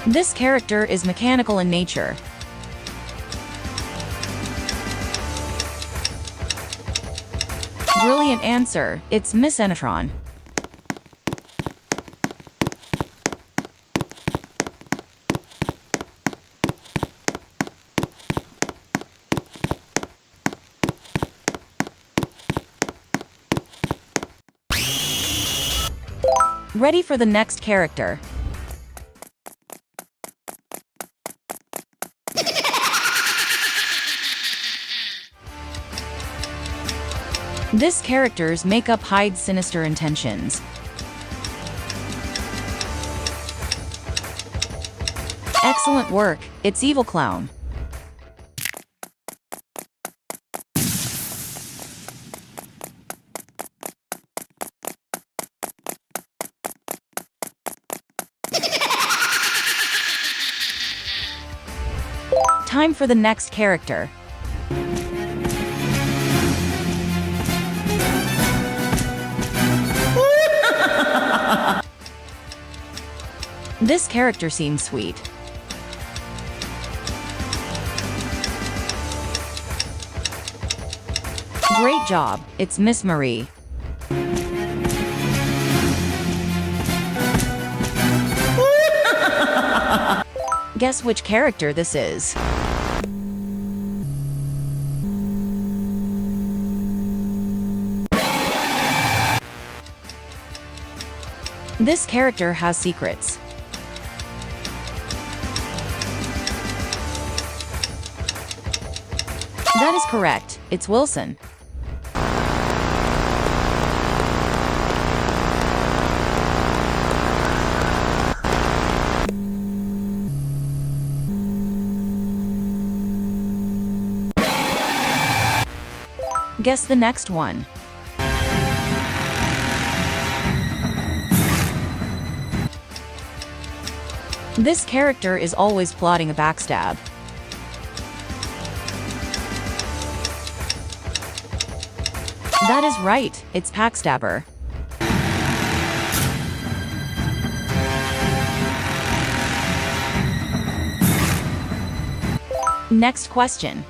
This character is mechanical in nature. Brilliant answer, it's Miss Enetron. Ready for the next character. This character's makeup hides sinister intentions. Excellent work, it's Evil Clown. Time for the next character. This character seems sweet. Great job, it's Miss Marie. Guess which character this is. This character has secrets. That is correct, it's Wilson. Guess the next one. This character is always plotting a backstab. That is right, it's Backstabber. Next question.